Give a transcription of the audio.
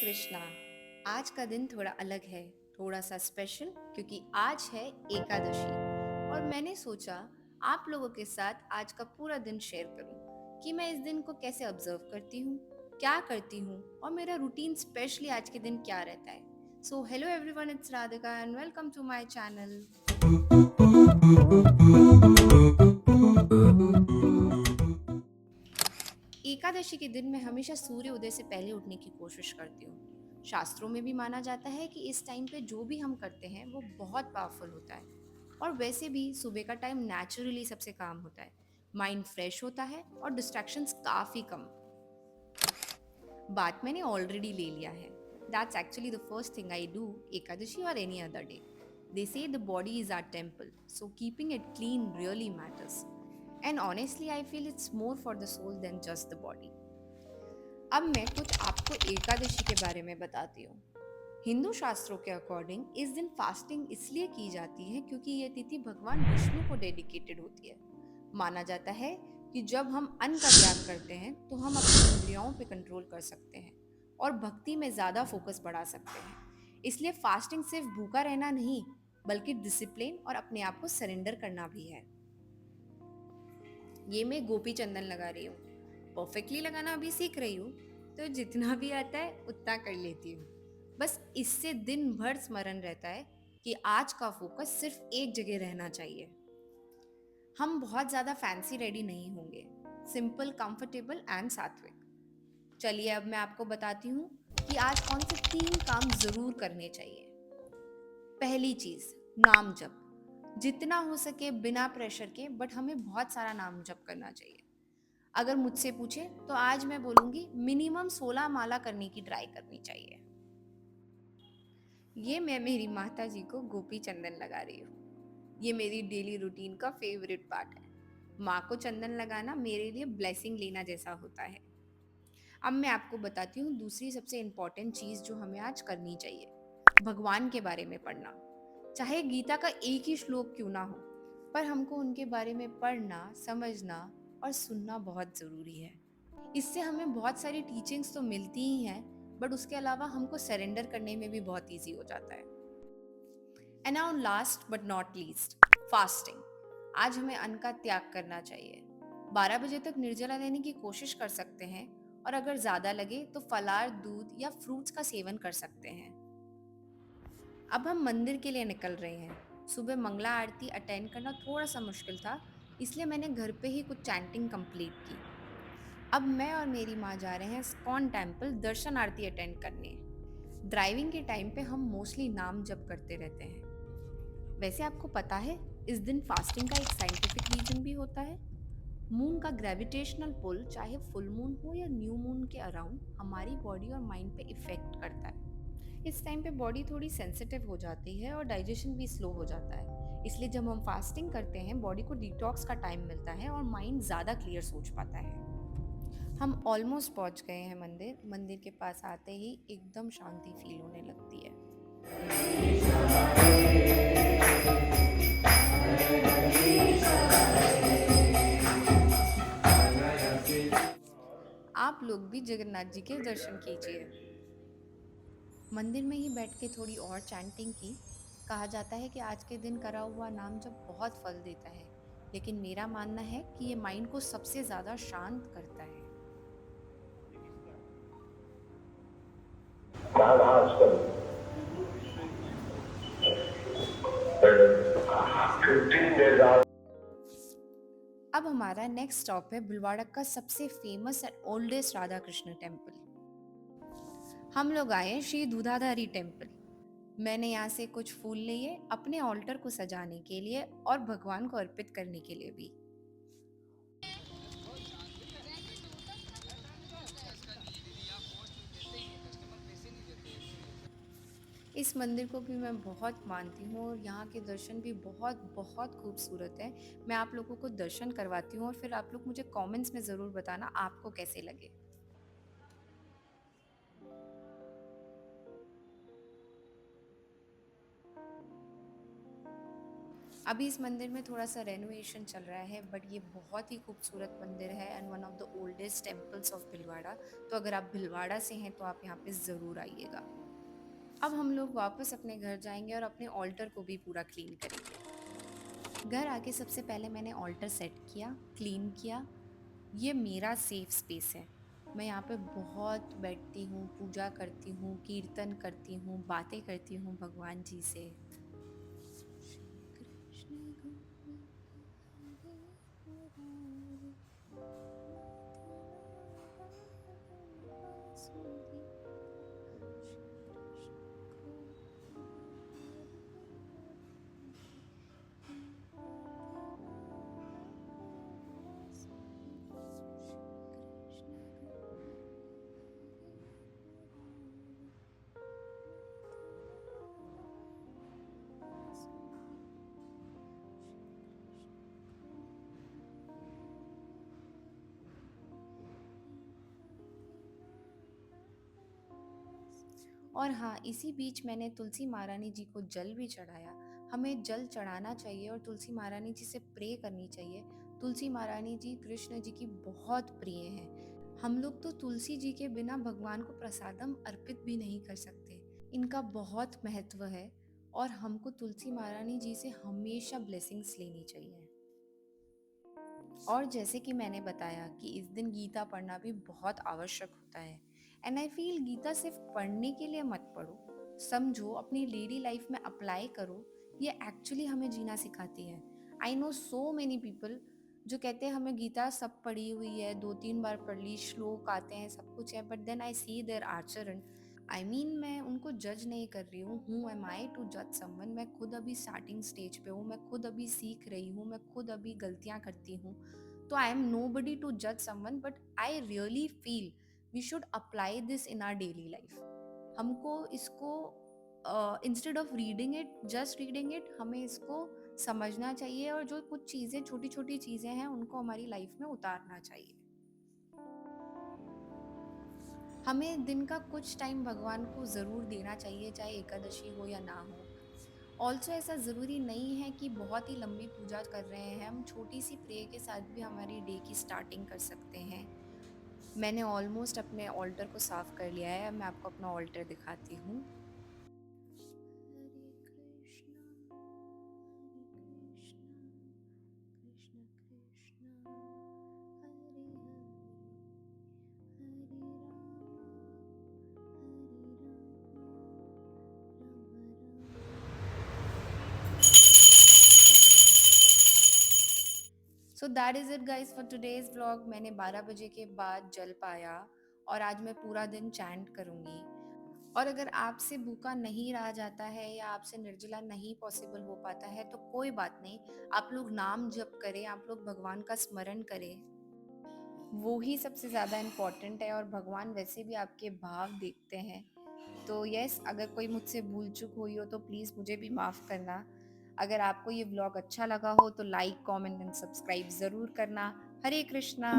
कृष्णा। आज का दिन थोड़ा अलग है, थोड़ा सा स्पेशल, क्योंकि आज है एकादशी। और मैंने सोचा आप लोगों के साथ आज का पूरा दिन शेयर करूं कि मैं इस दिन को कैसे ऑब्जर्व करती हूँ, क्या करती हूँ और मेरा रूटीन स्पेशली आज के दिन क्या रहता है। So hello everyone, it's Radhika and welcome to my channel. Ekadashi के दिन मैं हमेशा सूर्य उदय से पहले उठने की कोशिश करती हूँ। शास्त्रों में भी माना जाता है कि इस टाइम पे जो भी हम करते हैं वो बहुत पावरफुल होता है। और वैसे भी सुबह का टाइम नेचुरली सबसे काम होता है, माइंड फ्रेश होता है और डिस्ट्रैक्शंस काफ़ी कम। बात मैंने ऑलरेडी ले लिया है। That's actually the first thing I do Ekadashi और any other day. They say the body is our temple, so keeping it clean really matters. And honestly I feel it's more for the soul than just the body. अब मैं कुछ आपको एकादशी के बारे में बताती हूँ। हिंदू शास्त्रों के अकॉर्डिंग इस दिन फास्टिंग इसलिए की जाती है क्योंकि यह तिथि भगवान विष्णु को डेडिकेटेड होती है। माना जाता है कि जब हम अन्न का त्याग करते हैं तो हम अपनी इंद्रियों पे कंट्रोल कर सकते हैं और भक्ति में ज़्यादा फोकस बढ़ा सकते हैं। इसलिए फास्टिंग सिर्फ भूखा रहना नहीं, बल्कि डिसिप्लिन और अपने आप को सरेंडर करना भी है। ये मैं गोपी चंदन लगा रही हूँ। परफेक्टली लगाना अभी सीख रही हूँ, तो जितना भी आता है उतना कर लेती हूँ। बस इससे दिन भर स्मरण रहता है कि आज का फोकस सिर्फ एक जगह रहना चाहिए। हम बहुत ज़्यादा फैंसी रेडी नहीं होंगे, सिंपल, कंफर्टेबल एंड सात्विक। चलिए अब मैं आपको बताती हूँ कि आज कौन से 3 काम ज़रूर करने चाहिए। पहली चीज़, नाम जप। जितना हो सके बिना प्रेशर के, बट हमें बहुत सारा नाम जप करना चाहिए। अगर मुझसे पूछे तो आज मैं बोलूंगी मिनिमम 16 माला करने की ट्राई करनी चाहिए। ये मैं मेरी माता जी को गोपी चंदन लगा रही हूँ। ये मेरी डेली रूटीन का फेवरेट पार्ट है। माँ को चंदन लगाना मेरे लिए ब्लेसिंग लेना जैसा होता है। अब मैं आपको बताती हूँ दूसरी सबसे इम्पोर्टेंट चीज़ जो हमें आज करनी चाहिए। भगवान के बारे में पढ़ना। चाहे गीता का एक ही श्लोक क्यों ना हो, पर हमको उनके बारे में पढ़ना, समझना और सुनना बहुत ज़रूरी है। इससे हमें बहुत सारी टीचिंग्स तो मिलती ही हैं, बट उसके अलावा हमको सरेंडर करने में भी बहुत ईजी हो जाता है। And now last but not least, fasting. आज हमें अन्न का त्याग करना चाहिए। 12 बजे तक निर्जला रहने की कोशिश कर सकते हैं और अगर ज़्यादा लगे तो फलाहार, दूध या फ्रूट्स का सेवन कर सकते हैं। अब हम मंदिर के लिए निकल रहे हैं। सुबह मंगला आरती अटेंड करना थोड़ा सा मुश्किल था, इसलिए मैंने घर पे ही कुछ चैंटिंग कंप्लीट की। अब मैं और मेरी माँ जा रहे हैं स्कॉन टेम्पल दर्शन आरती अटेंड करने। ड्राइविंग के टाइम पे हम मोस्टली नाम जप करते रहते हैं। वैसे आपको पता है इस दिन फास्टिंग का एक साइंटिफिक रीजन भी होता है। मून का ग्रेविटेशनल पुल चाहे फुल मून हो या न्यू मून के अराउंड हमारी बॉडी और माइंड पे इफेक्ट करता है। इस टाइम पे बॉडी थोड़ी सेंसिटिव हो जाती है और डाइजेशन भी स्लो हो जाता है। इसलिए जब हम फास्टिंग करते हैं बॉडी को डिटॉक्स का टाइम मिलता है और माइंड ज़्यादा क्लियर सोच पाता है। हम ऑलमोस्ट पहुंच गए हैं मंदिर। मंदिर के पास आते ही एकदम शांति फील होने लगती है। आप लोग भी जगन्नाथ जी के दर्शन कीजिए। मंदिर में ही बैठ के थोड़ी और चैंटिंग की। कहा जाता है कि आज के दिन करा हुआ नाम जब बहुत फल देता है, लेकिन मेरा मानना है कि ये माइंड को सबसे ज़्यादा शांत करता है। अब हमारा नेक्स्ट स्टॉप है भिलवाड़ा का सबसे famous and oldest Radha Krishna temple. हम लोग आए श्री दूधाधारी टेम्पल। मैंने यहाँ से कुछ फूल लिए अपने ऑल्टर को सजाने के लिए और भगवान को अर्पित करने के लिए भी। इस मंदिर को भी मैं बहुत मानती हूँ और यहाँ के दर्शन भी बहुत बहुत खूबसूरत है। मैं आप लोगों को दर्शन करवाती हूँ और फिर आप लोग मुझे कमेंट्स में ज़रूर बताना आपको कैसे लगे। अभी इस मंदिर में थोड़ा-सा रेनोवेशन चल रहा है, बट ये बहुत ही खूबसूरत मंदिर है and one of the oldest temples of Bhilwara. तो अगर आप भीलवाड़ा से हैं, तो आप यहाँ पे ज़रूर आइएगा। अब हम लोग वापस अपने घर जाएँगे और अपने ऑल्टर को भी पूरा क्लीन करेंगे। घर आके सबसे पहले मैंने ऑल्टर सेट किया, क्लीन किया। ये मेरा सेफ स्पेस है। मैं यहाँ पे बहुत बैठती हूँ, पूजा करती हूँ, कीर्तन करती हूँ, बातें करती हूँ भगवान जी से। श्री कृष्ण गोविंद हरे मुरारी, मदन वासुदेव। श्री कृष्ण गोविंद हरे मुरारी, मदन वासुदेव। श्री कृष्ण गोविंद हरे मुरारी, और हाँ, इसी बीच मैंने तुलसी महारानी जी को जल भी चढ़ाया। हमें जल चढ़ाना चाहिए और तुलसी महारानी जी से प्रे करनी चाहिए। तुलसी महारानी जी कृष्ण जी की बहुत प्रिय हैं। हम लोग तो तुलसी जी के बिना भगवान को प्रसादम अर्पित भी नहीं कर सकते। इनका बहुत महत्व है और हमको तुलसी महारानी जी से हमेशा ब्लेसिंग्स लेनी चाहिए। और जैसे कि मैंने बताया कि इस दिन गीता पढ़ना भी बहुत आवश्यक होता है। एंड आई फील गीता सिर्फ पढ़ने के लिए मत पढ़ो, समझो, अपनी डेली लाइफ में अप्लाई करो। ये एक्चुअली हमें जीना सिखाती है। I know so many people जो कहते हैं हमें गीता सब पढ़ी हुई है, 2-3 बार पढ़ ली, श्लोक आते हैं, सब कुछ है, but then I see their आचरण। मैं उनको जज नहीं कर रही हूँ। हूँ एम आई टू जज समवन? मैं खुद अभी स्टार्टिंग स्टेज पे हूँ, मैं खुद अभी सीख रही हूँ, मैं खुद अभी गलतियाँ करती हूँ। तो I am nobody to जज someone, but I really feel we should apply this in our daily life. हमको इसको instead of reading it, just reading it, हमें इसको समझना चाहिए और जो कुछ चीज़ें, छोटी छोटी चीज़ें हैं, उनको हमारी लाइफ में उतारना चाहिए। हमें दिन का कुछ टाइम भगवान को ज़रूर देना चाहिए, चाहे एकादशी हो या ना हो। ऑल्सो ऐसा ज़रूरी नहीं है कि बहुत ही लंबी पूजा कर रहे हैं, हम छोटी सी प्रे के साथ भी हमारी डे की स्टार्टिंग कर सकते हैं। मैंने ऑलमोस्ट अपने ऑल्टर को साफ कर लिया है। अब मैं आपको अपना ऑल्टर दिखाती हूँ। Hare Krishna, Hare Krishna, Krishna Krishna, Hare Hare, Hare Rama, Hare Rama, Ram so that is it guys for today's vlog. मैंने 12 बजे के बाद जल पाया और आज मैं पूरा दिन चैंट करूँगी। और अगर आपसे भूखा नहीं रहा जाता है या आपसे निर्जला नहीं पॉसिबल हो पाता है, तो कोई बात नहीं, आप लोग नाम जप करें, आप लोग भगवान का स्मरण करें। वो ही सबसे ज़्यादा इम्पोर्टेंट है और भगवान वैसे भी आपके भाव देखते हैं। तो यस, अगर कोई मुझसे भूल चूक हुई हो तो प्लीज़ मुझे भी माफ़ करना। अगर आपको ये व्लॉग अच्छा लगा हो तो लाइक, कमेंट एंड सब्सक्राइब ज़रूर करना। हरे कृष्णा।